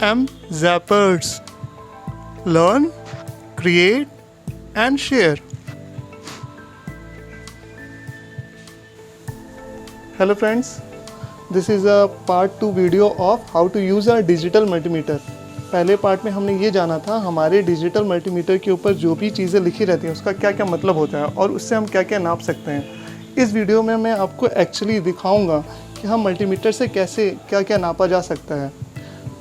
M Zappers. Learn, create, and share. Hello friends, this is a part 2 video of how to use a digital multimeter. पहले part में हमने ये जाना था हमारे डिजिटल मल्टीमीटर के ऊपर जो भी चीज़ें लिखी रहती हैं उसका क्या क्या मतलब होता है और उससे हम क्या क्या नाप सकते हैं। इस वीडियो में मैं आपको एक्चुअली दिखाऊंगा कि हम मल्टीमीटर से कैसे क्या क्या नापा जा सकता है।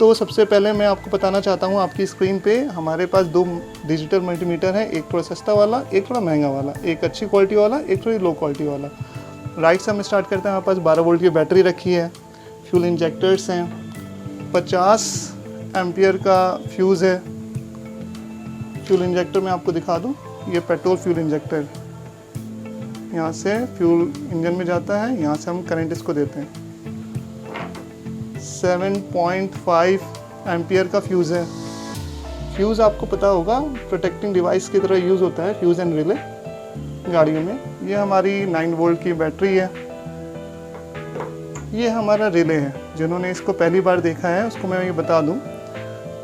तो सबसे पहले मैं आपको बताना चाहता हूँ, आपकी स्क्रीन पे हमारे पास दो डिजिटल मल्टीमीटर हैं, एक थोड़ा सस्ता वाला, एक थोड़ा महंगा वाला, एक अच्छी क्वालिटी वाला, एक थोड़ी लो क्वालिटी वाला। राइट से हम स्टार्ट करते हैं। हमारे पास 12 वोल्ट की बैटरी रखी है, फ्यूल इंजेक्टर्स हैं, 50 एम्पियर का फ्यूज़ है। फ्यूल इंजेक्टर मैं आपको दिखा दूं, ये पेट्रोल फ्यूल इंजेक्टर, यहाँ से फ्यूल इंजन में जाता है, यहाँ से हम करंट इसको देते हैं। 7.5 एम्पियर का फ्यूज़ है। फ्यूज़ आपको पता होगा प्रोटेक्टिंग डिवाइस की तरह यूज़ होता है, फ्यूज़ एंड रिले गाड़ियों में। ये हमारी 9 वोल्ट की बैटरी है। ये हमारा रिले है। जिन्होंने इसको पहली बार देखा है उसको मैं ये बता दूं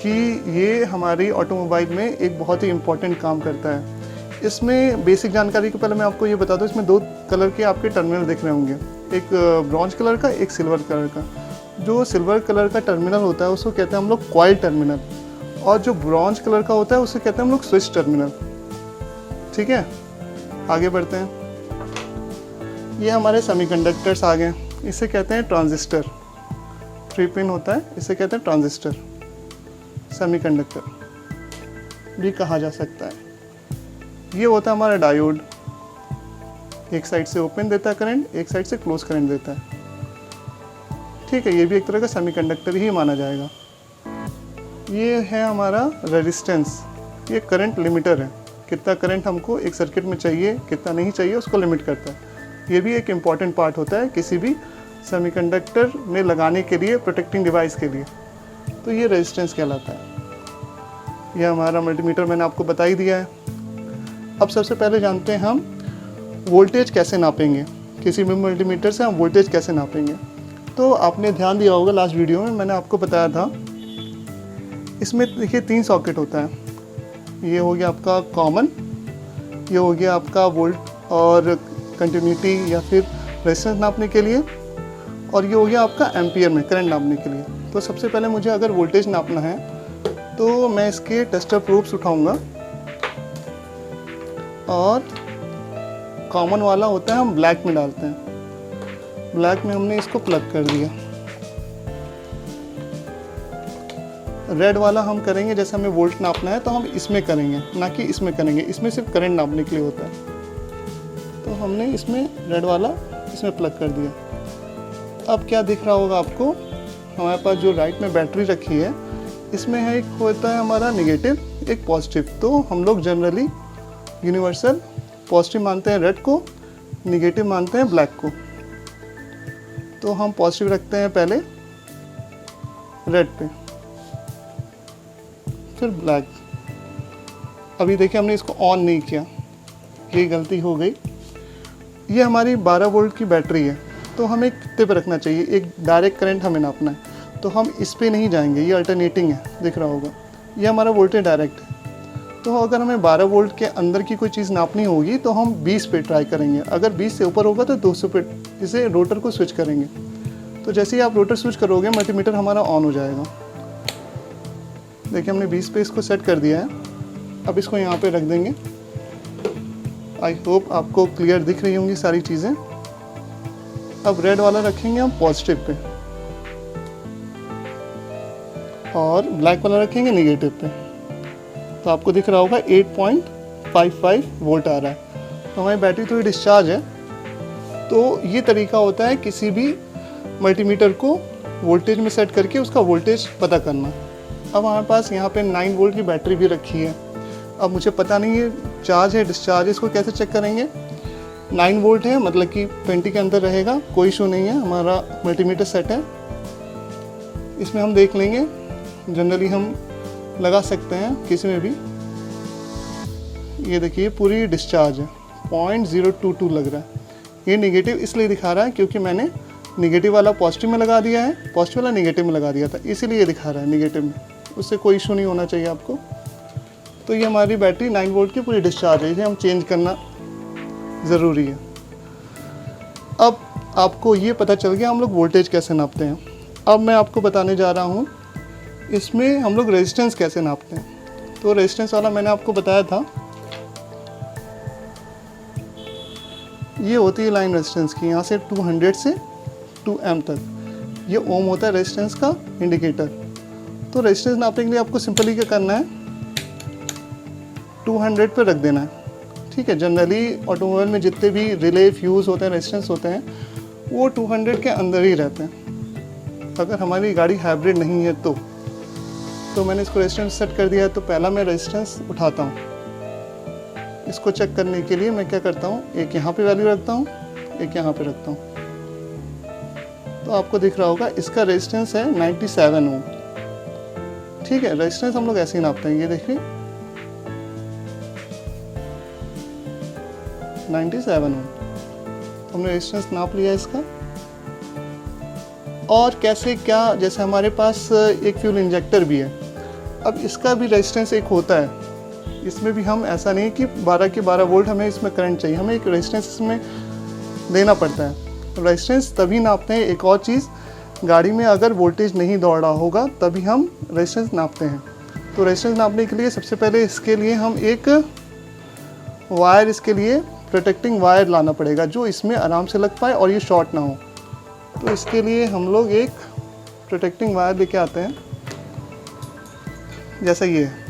कि ये हमारी ऑटोमोबाइल में एक बहुत ही इम्पोर्टेंट काम करता है। इसमें बेसिक जानकारी के पहले मैं आपको ये बता दूं, इसमें 2 कलर के आपके टर्मिनल दिख रहे होंगे, एक ब्रॉन्ज कलर का, एक सिल्वर कलर का। जो सिल्वर कलर का टर्मिनल होता है उसको कहते हैं हम लोग कॉइल टर्मिनल, और जो ब्रॉन्ज कलर का होता है उसे कहते हैं हम लोग स्विच टर्मिनल। ठीक है, आगे बढ़ते हैं। ये हमारे सेमीकंडक्टर्स आ गए, इसे कहते हैं ट्रांजिस्टर। 3 पिन होता है, इसे कहते हैं ट्रांजिस्टर, सेमीकंडक्टर भी कहा जा सकता है। ये होता है हमारा डायोड, एक साइड से ओपन देता है करंट, एक साइड से क्लोज करंट देता है। ठीक है, ये भी एक तरह का सेमीकंडक्टर ही माना जाएगा। ये है हमारा रेजिस्टेंस, ये करंट लिमिटर है, कितना करंट हमको एक सर्किट में चाहिए, कितना नहीं चाहिए उसको लिमिट करता है। ये भी एक इम्पॉर्टेंट पार्ट होता है किसी भी सेमीकंडक्टर में लगाने के लिए, प्रोटेक्टिंग डिवाइस के लिए। तो ये रेजिस्टेंस कहलाता है। यह हमारा मल्टीमीटर मैंने आपको बता ही दिया है। अब सबसे पहले जानते हैं हम वोल्टेज कैसे नापेंगे। किसी भी मल्टीमीटर से हम वोल्टेज कैसे नापेंगे। तो आपने ध्यान दिया होगा लास्ट वीडियो में मैंने आपको बताया था, इसमें देखिए 3 सॉकेट होता है। ये हो गया आपका कॉमन, ये हो गया आपका वोल्ट और कंटिन्यूटी या फिर रेजिस्टेंस नापने के लिए, और ये हो गया आपका एम्पियर में करंट नापने के लिए। तो सबसे पहले मुझे अगर वोल्टेज नापना है तो मैं इसके टेस्टर प्रोब्स उठाऊंगा, और कॉमन वाला होता है हम ब्लैक में डालते हैं। ब्लैक में हमने इसको प्लग कर दिया। रेड वाला हम करेंगे, जैसे हमें वोल्ट नापना है तो हम इसमें करेंगे, ना कि इसमें करेंगे। इसमें सिर्फ करंट नापने के लिए होता है। तो हमने इसमें रेड वाला इसमें प्लग कर दिया। अब क्या दिख रहा होगा आपको, हमारे पास जो राइट में बैटरी रखी है इसमें है एक होता है हमारा नेगेटिव, एक पॉजिटिव। तो हम लोग जनरली यूनिवर्सल पॉजिटिव मानते हैं रेड को, नेगेटिव मानते हैं ब्लैक को। तो हम पॉजिटिव रखते हैं पहले रेड पे, फिर ब्लैक। अभी देखिए हमने इसको ऑन नहीं किया, ये गलती हो गई। ये हमारी 12 वोल्ट की बैटरी है, तो हमें कितने पे रखना चाहिए, एक डायरेक्ट करंट हमें नापना है तो हम इस पे नहीं जाएंगे, ये अल्टरनेटिंग है, दिख रहा होगा। ये हमारा वोल्टेज डायरेक्ट है। तो अगर हमें 12 वोल्ट के अंदर की कोई चीज़ नापनी होगी तो हम 20 पे ट्राई करेंगे। अगर 20 से ऊपर होगा तो 200 पे इसे रोटर को स्विच करेंगे। तो जैसे ही आप रोटर स्विच करोगे मल्टीमीटर हमारा ऑन हो जाएगा। देखिए हमने 20 पे इसको सेट कर दिया है। अब इसको यहाँ पे रख देंगे। आई होप आपको क्लियर दिख रही होंगी सारी चीज़ें। अब रेड वाला रखेंगे हम पॉजिटिव पे, और ब्लैक वाला रखेंगे नेगेटिव पे। तो आपको दिख रहा होगा 8.55 वोल्ट आ रहा है। तो हमारी बैटरी थोड़ी डिस्चार्ज है। तो ये तरीका होता है किसी भी मल्टीमीटर को वोल्टेज में सेट करके उसका वोल्टेज पता करना। अब हमारे पास यहाँ पे 9 वोल्ट की बैटरी भी रखी है। अब मुझे पता नहीं है चार्ज है डिस्चार्ज है, इसको कैसे चेक करेंगे। 9 वोल्ट है मतलब कि 20 के अंदर रहेगा, कोई इशू नहीं है। हमारा मल्टीमीटर सेट है, इसमें हम देख लेंगे। जनरली हम लगा सकते हैं किसी में भी। ये देखिए पूरी डिस्चार्ज है, 0.022 लग रहा है। ये नेगेटिव इसलिए दिखा रहा है क्योंकि मैंने निगेटिव वाला पॉजिटिव में लगा दिया है, पॉजिटिव वाला निगेटिव में लगा दिया था, इसीलिए ये दिखा रहा है निगेटिव में। उससे कोई इशू नहीं होना चाहिए आपको। तो ये हमारी बैटरी 9 वोल्ट की पूरी डिस्चार्ज है, इसे हम चेंज करना ज़रूरी है। अब आपको ये पता चल गया हम लोग वोल्टेज कैसे नापते हैं। अब मैं आपको बताने जा रहा हूँ इसमें हम लोग रेजिस्टेंस कैसे नापते हैं। तो रेजिस्टेंस वाला मैंने आपको बताया था, ये होती है लाइन रेजिस्टेंस की, यहाँ से 200 से 2M तक। ये ओम होता है रेजिस्टेंस का इंडिकेटर। तो रेजिस्टेंस नापने के लिए आपको सिंपली क्या करना है, 200 पे रख देना है। ठीक है, जनरली ऑटोमोबाइल में जितने भी रिले फ्यूज़ होते हैं, रेजिस्टेंस होते हैं, वो 200 के अंदर ही रहते हैं। अगर हमारी गाड़ी हाइब्रिड नहीं है तो मैंने इसको रेजिस्टेंस सेट कर दिया है। तो पहला मैं रेजिस्टेंस उठाता हूँ। इसको चेक करने के लिए मैं क्या करता हूँ, एक यहाँ पे वैल्यू रखता हूँ, एक यहाँ पे रखता हूँ। तो आपको दिख रहा होगा इसका रेजिस्टेंस है 97 ओम। ठीक है, रेजिस्टेंस हम लोग ऐसे ही नापते हैं। ये देखिए 97 ओम, हमने रेजिस्टेंस नाप लिया इसका। और कैसे क्या, जैसे हमारे पास एक फ्यूल इंजेक्टर भी है। अब इसका भी रेजिस्टेंस एक होता है। इसमें भी हम ऐसा नहीं कि 12 के 12 वोल्ट हमें इसमें करंट चाहिए, हमें एक रेजिस्टेंस इसमें देना पड़ता है। रेजिस्टेंस तभी नापते हैं, एक और चीज़, गाड़ी में अगर वोल्टेज नहीं दौड़ रहा होगा तभी हम रेजिस्टेंस नापते हैं। तो रेजिस्टेंस नापने के लिए सबसे पहले इसके लिए हम एक वायर, इसके लिए प्रोटेक्टिंग वायर लाना पड़ेगा जो इसमें आराम से लग पाए और ये शॉर्ट ना हो। तो इसके लिए हम लोग एक प्रोटेक्टिंग वायर लेके आते हैं, जैसा ये है।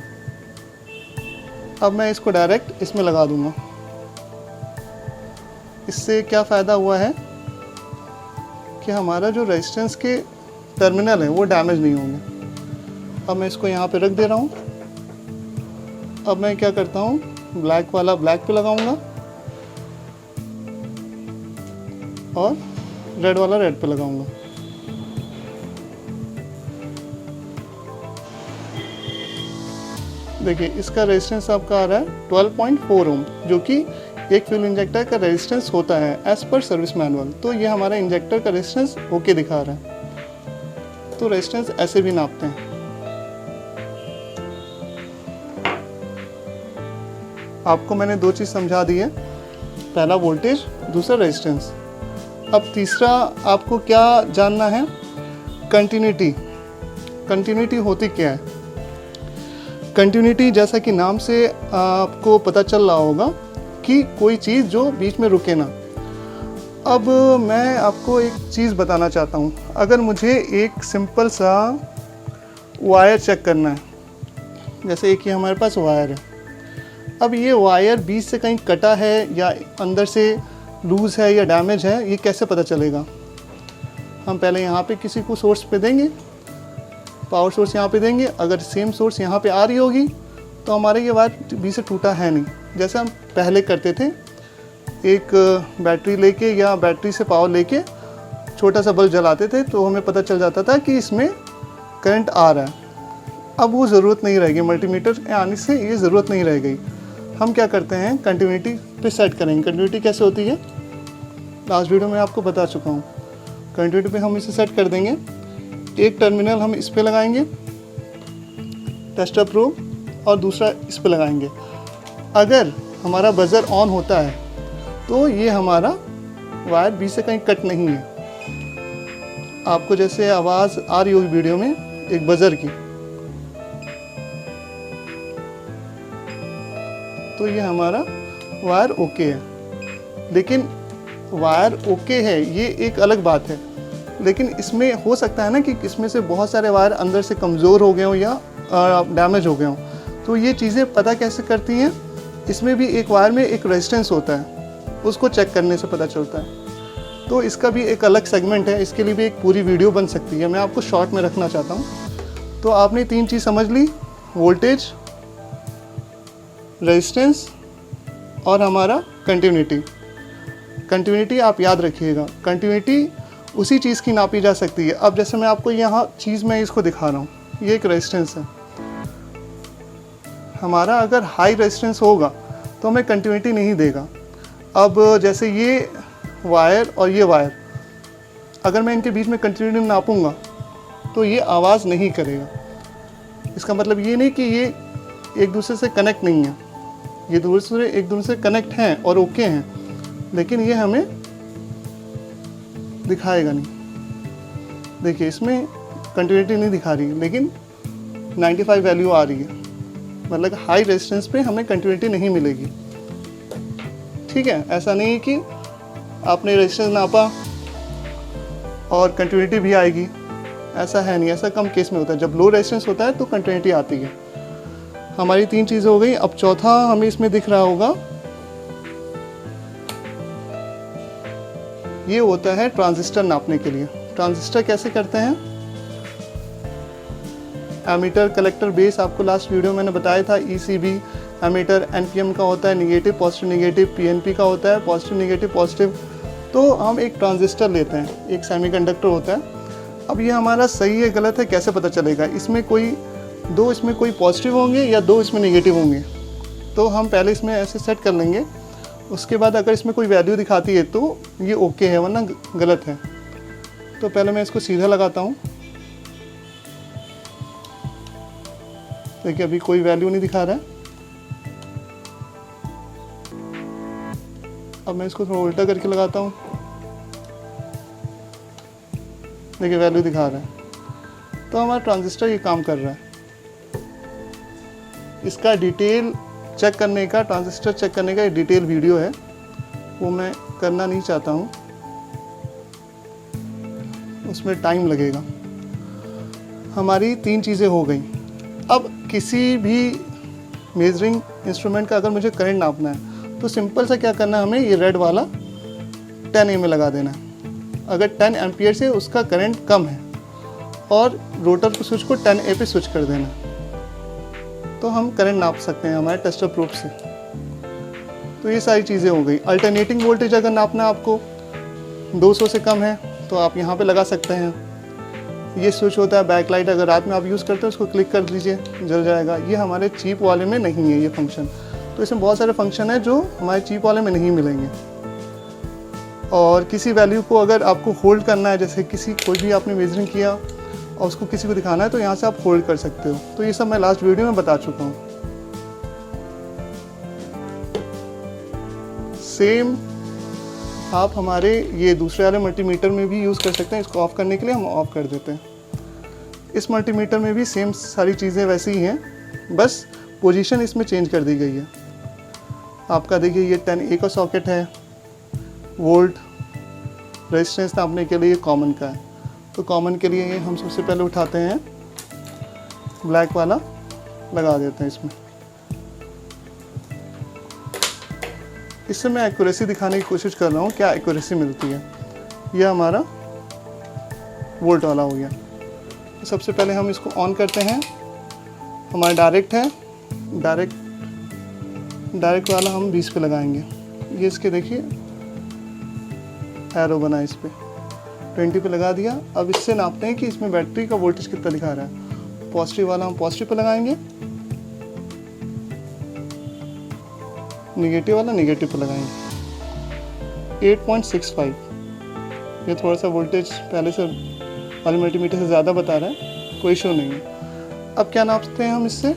अब मैं इसको डायरेक्ट इसमें लगा दूंगा। इससे क्या फ़ायदा हुआ है कि हमारा जो रेजिस्टेंस के टर्मिनल है वो डैमेज नहीं होंगे। अब मैं इसको यहाँ पे रख दे रहा हूँ। अब मैं क्या करता हूँ, ब्लैक वाला ब्लैक पे लगाऊंगा और रेड वाला रेड पे लगाऊंगा। देखिए इसका रेजिस्टेंस आपका आ रहा है 12.4 ओम, जो कि एक फ्यूल इंजेक्टर का रेजिस्टेंस होता है एज पर सर्विस मैनुअल। तो ये हमारा इंजेक्टर का रेजिस्टेंस ओके दिखा रहा है। तो रेजिस्टेंस ऐसे भी नापते हैं। आपको मैंने दो चीज़ समझा दी है, पहला वोल्टेज, दूसरा रेजिस्टेंस। अब तीसरा आपको क्या जानना है, कंटिन्यूटी। कंटिन्यूटी होती क्या है? कंटिन्यूटी जैसा कि नाम से आपको पता चल रहा होगा कि कोई चीज़ जो बीच में रुके ना। अब मैं आपको एक चीज़ बताना चाहता हूँ। अगर मुझे एक सिंपल सा वायर चेक करना है, जैसे एक ही हमारे पास वायर है। अब ये वायर बीच से कहीं कटा है या अंदर से लूज़ है या डैमेज है, ये कैसे पता चलेगा? हम पहले यहाँ पे किसी को सोर्स पे देंगे, पावर सोर्स यहाँ पे देंगे। अगर सेम सोर्स यहाँ पे आ रही होगी तो हमारे ये वायर बीच से टूटा है नहीं। जैसे हम पहले करते थे, एक बैटरी लेके या बैटरी से पावर लेके छोटा सा बल्ब जलाते थे तो हमें पता चल जाता था कि इसमें करंट आ रहा है। अब वो ज़रूरत नहीं रहेगी, मल्टीमीटर आने से ये ज़रूरत नहीं रह गई। हम क्या करते हैं, कंटिन्यूटी पे सेट करेंगे। कंटिन्यूटी कैसे होती है, लास्ट वीडियो में आपको बता चुका हूँ। कंटिन्यूटी पे हम इसे सेट कर देंगे। एक टर्मिनल हम इस पे लगाएंगे टेस्ट अप्रूव, और दूसरा इस पे लगाएंगे। अगर हमारा बज़र ऑन होता है तो ये हमारा वायर बीच से कहीं कट नहीं है। आपको जैसे आवाज़ आ रही होगी वीडियो में एक बज़र की, तो ये हमारा वायर ओके है। लेकिन वायर ओके है ये एक अलग बात है, लेकिन इसमें हो सकता है ना कि इसमें से बहुत सारे वायर अंदर से कमज़ोर हो गए हों या डैमेज हो गए हों। तो ये चीज़ें पता कैसे करती हैं, इसमें भी एक वायर में एक रेजिस्टेंस होता है, उसको चेक करने से पता चलता है। तो इसका भी एक अलग सेगमेंट है, इसके लिए भी एक पूरी वीडियो बन सकती है। मैं आपको शॉर्ट में रखना चाहता हूँ। तो आपने तीन चीज़ समझ ली, वोल्टेज, रेजिस्टेंस और हमारा कंटिन्यूटी। कंटिन्यूटी आप याद रखिएगा, कंटिन्यूटी उसी चीज़ की नापी जा सकती है। अब जैसे मैं आपको यहाँ चीज़ में इसको दिखा रहा हूँ, ये एक रेजिस्टेंस है हमारा। अगर हाई रेजिस्टेंस होगा तो हमें कंटिन्यूटी नहीं देगा। अब जैसे ये वायर और ये वायर, अगर मैं इनके बीच में कंटिन्यूटी नापूंगा तो ये आवाज़ नहीं करेगा। इसका मतलब ये नहीं कि ये एक दूसरे से कनेक्ट नहीं है, ये दूसरे एक दूसरे से कनेक्ट हैं और ओके हैं, लेकिन ये हमें दिखाएगा नहीं। देखिए इसमें कंटिन्यूटी नहीं दिखा रही है, लेकिन 95 वैल्यू आ रही है, मतलब हाई रेजिस्टेंस पे हमें कंटिन्यूटी नहीं मिलेगी। ठीक है, ऐसा नहीं है कि आपने रेजिस्टेंस नापा और कंटिन्यूटी भी आएगी, ऐसा है नहीं। ऐसा कम केस में होता है, जब लो रेजिस्टेंस होता है तो कंटिन्यूटी आती है। हमारी 3 चीज़ें हो गई। अब चौथा हमें इसमें दिख रहा होगा, ये होता है ट्रांजिस्टर नापने के लिए। ट्रांजिस्टर कैसे करते हैं? एमीटर, कलेक्टर, बेस, आपको लास्ट वीडियो मैंने बताया था। ECB एमीटर, NPN का होता है निगेटिव पॉजिटिव निगेटिव, PNP का होता है पॉजिटिव निगेटिव पॉजिटिव। तो हम एक ट्रांजिस्टर लेते हैं, एक सेमीकंडक्टर होता है। अब ये हमारा सही है गलत है कैसे पता चलेगा? इसमें कोई पॉजिटिव होंगे या 2 इसमें निगेटिव होंगे। तो हम पहले इसमें ऐसे सेट कर लेंगे, उसके बाद अगर इसमें कोई वैल्यू दिखाती है तो ये ओके है, वरना गलत है। तो पहले मैं इसको सीधा लगाता हूँ। देखिए अभी कोई वैल्यू नहीं दिखा रहा है। अब मैं इसको थोड़ा उल्टा करके लगाता हूँ। देखिए वैल्यू दिखा रहा है। तो हमारा ट्रांजिस्टर ये काम कर रहा है। इसका डिटेल चेक करने का, ट्रांजिस्टर चेक करने का एक डिटेल वीडियो है, वो मैं करना नहीं चाहता हूँ, उसमें टाइम लगेगा। हमारी 3 चीज़ें हो गई। अब किसी भी मेजरिंग इंस्ट्रूमेंट का अगर मुझे करंट नापना है तो सिंपल सा क्या करना है, हमें ये रेड वाला 10 A में लगा देना है। अगर 10 एम्पियर से उसका करंट कम है और रोटर को स्विच को 10 A पे स्विच कर देना है, तो हम करंट नाप सकते हैं हमारे टेस्टर प्रूफ से। तो ये सारी चीज़ें हो गई। अल्टरनेटिंग वोल्टेज अगर नापना आपको 200 से कम है तो आप यहाँ पे लगा सकते हैं। ये स्विच होता है बैक लाइट, अगर रात में आप यूज़ करते हैं उसको क्लिक कर दीजिए, जल जाएगा। ये हमारे चीप वाले में नहीं है ये फंक्शन। तो इसमें बहुत सारे फंक्शन है जो हमारे चीप वाले में नहीं मिलेंगे। और किसी वैल्यू को अगर आपको होल्ड करना है, जैसे कोई भी आपने मेजरिंग किया और उसको किसी को दिखाना है, तो यहाँ से आप होल्ड कर सकते हो। तो ये सब मैं लास्ट वीडियो में बता चुका हूँ। सेम आप हमारे ये दूसरे वाले मल्टीमीटर में भी यूज़ कर सकते हैं। इसको ऑफ़ करने के लिए हम ऑफ़ कर देते हैं। इस मल्टीमीटर में भी सेम सारी चीज़ें वैसी ही हैं, बस पोजीशन इसमें चेंज कर दी गई है। आपका देखिए ये 10 A का सॉकेट है, वोल्ट रेजिस्टेंस नापने के लिए कॉमन का है। तो कॉमन के लिए हम सबसे पहले उठाते हैं, ब्लैक वाला लगा देते हैं इसमें। इससे मैं एक्यूरेसी दिखाने की कोशिश कर रहा हूँ, क्या एक्यूरेसी मिलती है। यह हमारा वोल्ट वाला हो गया। तो सबसे पहले हम इसको ऑन करते हैं। हमारा डायरेक्ट है, डायरेक्ट वाला हम 20 पे लगाएंगे। ये इसके देखिए एरो बना, इस पे 20 पे लगा दिया। अब इससे नापते हैं कि इसमें बैटरी का वोल्टेज कितना दिखा रहा है। पॉजिटिव वाला हम पॉजिटिव पे लगाएंगे, निगेटिव वाला निगेटिव पे लगाएंगे। 8.65, ये थोड़ा सा वोल्टेज पहले से वाले मल्टीमीटर से ज़्यादा बता रहा है, कोई इशू नहीं है। अब क्या नापते हैं हम इससे,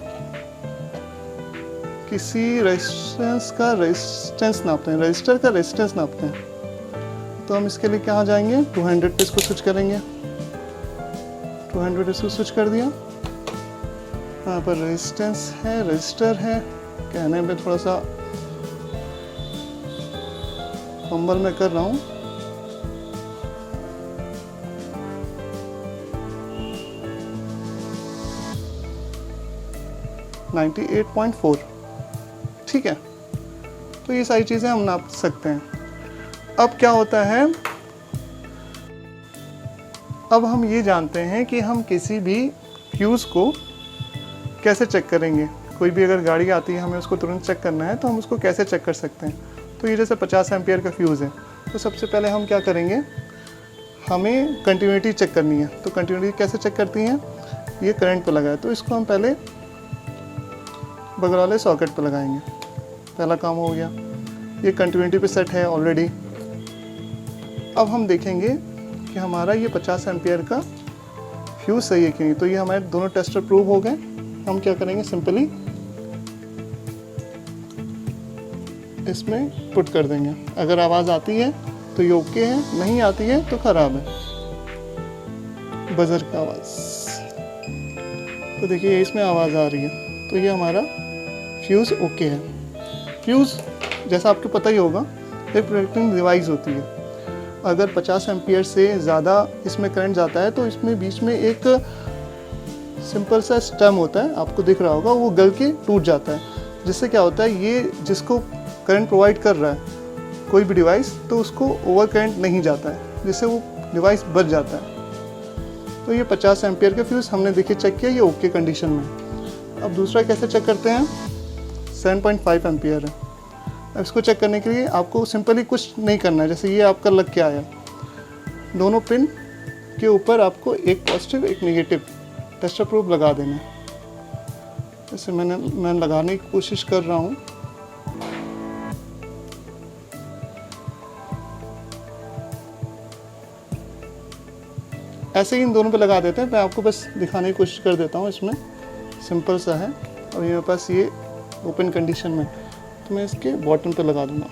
किसी रेजिस्टेंस का रेजिस्टेंस नापते हैं, रजिस्टर का रेजिस्टेंस नापते हैं। तो हम इसके लिए कहाँ जाएंगे, 200 पे इसको स्विच करेंगे। 200 इसको स्विच कर दिया। यहाँ पर रेजिस्टेंस है, रजिस्टर है, कहने में थोड़ा सा फंबल में कर रहा हूँ। .4, ठीक है। तो ये सारी चीज़ें हम नाप सकते हैं। अब क्या होता है, अब हम ये जानते हैं कि हम किसी भी फ्यूज़ को कैसे चेक करेंगे। कोई भी अगर गाड़ी आती है, हमें उसको तुरंत चेक करना है, तो हम उसको कैसे चेक कर सकते हैं। तो ये जैसे 50 एम्पियर का फ्यूज़ है, तो सबसे पहले हम क्या करेंगे, हमें कंटिन्यूटी चेक करनी है। तो कंटिन्यूटी कैसे चेक करती हैं, ये करंट पे लगा है, तो इसको हम पहले बगल वाले सॉकेट पे लगाएंगे। पहला काम हो गया, ये कंटिन्यूटी पे सेट है ऑलरेडी। अब हम देखेंगे कि हमारा ये 50 एम्पियर का फ्यूज़ सही है कि नहीं। तो ये हमारे दोनों टेस्टर प्रूव हो गए। हम क्या करेंगे, सिंपली इसमें पुट कर देंगे। अगर आवाज़ आती है तो ये ओके है, नहीं आती है तो ख़राब है। बजर का आवाज़, तो देखिए इसमें आवाज़ आ रही है, तो ये हमारा फ्यूज़ ओके है। फ्यूज़ जैसा आपको पता ही होगा एक प्रोटेक्टिंग डिवाइस होती है। अगर 50 एम्पियर से ज़्यादा इसमें करंट जाता है तो इसमें बीच में एक सिंपल सा स्टेम होता है, आपको दिख रहा होगा, वो गल के टूट जाता है। जिससे क्या होता है, ये जिसको करंट प्रोवाइड कर रहा है कोई भी डिवाइस, तो उसको ओवर करंट नहीं जाता है, जिससे वो डिवाइस बच जाता है। तो ये 50 एम्पियर का फ्यूज़ हमने देखिए चेक किया, ये ओके कंडीशन में। अब दूसरा कैसे चेक करते हैं, 7.5 एम्पियर है। अब इसको चेक करने के लिए आपको सिंपली कुछ नहीं करना है। जैसे ये आपका लग के आया, दोनों पिन के ऊपर आपको एक पॉजिटिव एक नेगेटिव टेस्टर प्रूफ लगा देना है। जैसे मैं लगाने की कोशिश कर रहा हूँ। ऐसे ही इन दोनों पे लगा देते हैं। मैं आपको बस दिखाने की कोशिश कर देता हूँ। इसमें सिंपल सा है। और मेरे पास ये ओपन कंडीशन में, तो मैं इसके बॉटम पे लगा दूँगा।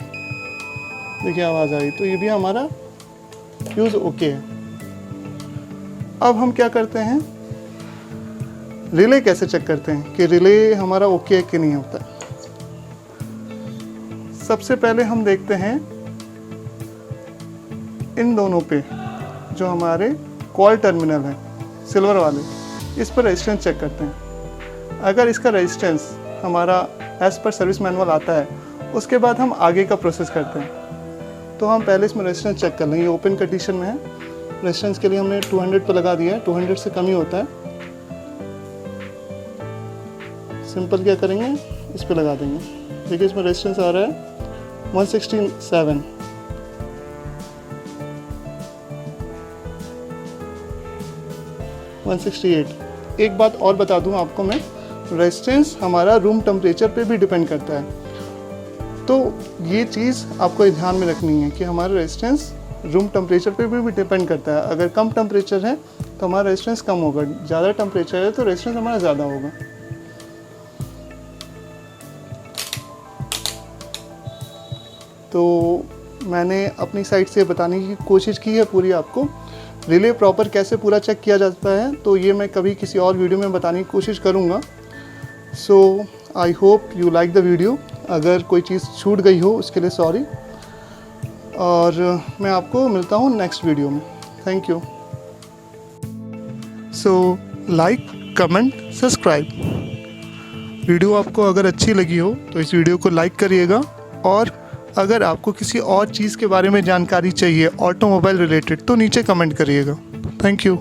देखिए आवाज़ आ रही, तो ये भी हमारा फ्यूज़ ओके है। अब हम क्या करते हैं, रिले कैसे चेक करते हैं कि रिले हमारा ओके है कि नहीं होता है। सबसे पहले हम देखते हैं इन दोनों पे जो हमारे कॉल टर्मिनल है सिल्वर वाले, इस पर रेजिस्टेंस चेक करते हैं। अगर इसका रेजिस्टेंस हमारा एज पर सर्विस मैनुअल आता है, उसके बाद हम आगे का प्रोसेस करते हैं। तो हम पहले इसमें रेजिस्टेंस चेक कर लेंगे। ओपन कंडीशन में है, रेजिस्टेंस के लिए हमने 200 पर लगा दिया है, 200 से कम ही होता है। सिंपल क्या करेंगे, इस पर लगा देंगे। देखिए इसमें रेजिस्टेंस आ रहा है 167, 168। एक बात और बता दूं आपको मैं, रेजिस्टेंस हमारा रूम टेम्परेचर पे भी डिपेंड करता है। तो ये चीज़ आपको ध्यान में रखनी है कि हमारा रेजिस्टेंस रूम टेम्परेचर पे भी डिपेंड करता है। अगर कम टेम्परेचर है तो हमारा रेजिस्टेंस कम होगा, ज़्यादा टेम्परेचर है तो रेजिस्टेंस हमारा ज़्यादा होगा। तो मैंने अपनी साइड से बताने की कोशिश की है पूरी आपको, रिले प्रॉपर कैसे पूरा चेक किया जाता है। तो ये मैं कभी किसी और वीडियो में बताने की कोशिश करूँगा। So I hope you like the video. अगर कोई चीज़ छूट गई हो उसके लिए सॉरी, और मैं आपको मिलता हूँ नेक्स्ट वीडियो में। Thank you. So like, comment, subscribe. Video आपको अगर अच्छी लगी हो तो इस वीडियो को लाइक करिएगा, और अगर आपको किसी और चीज़ के बारे में जानकारी चाहिए ऑटोमोबाइल रिलेटेड तो नीचे कमेंट करिएगा। Thank you.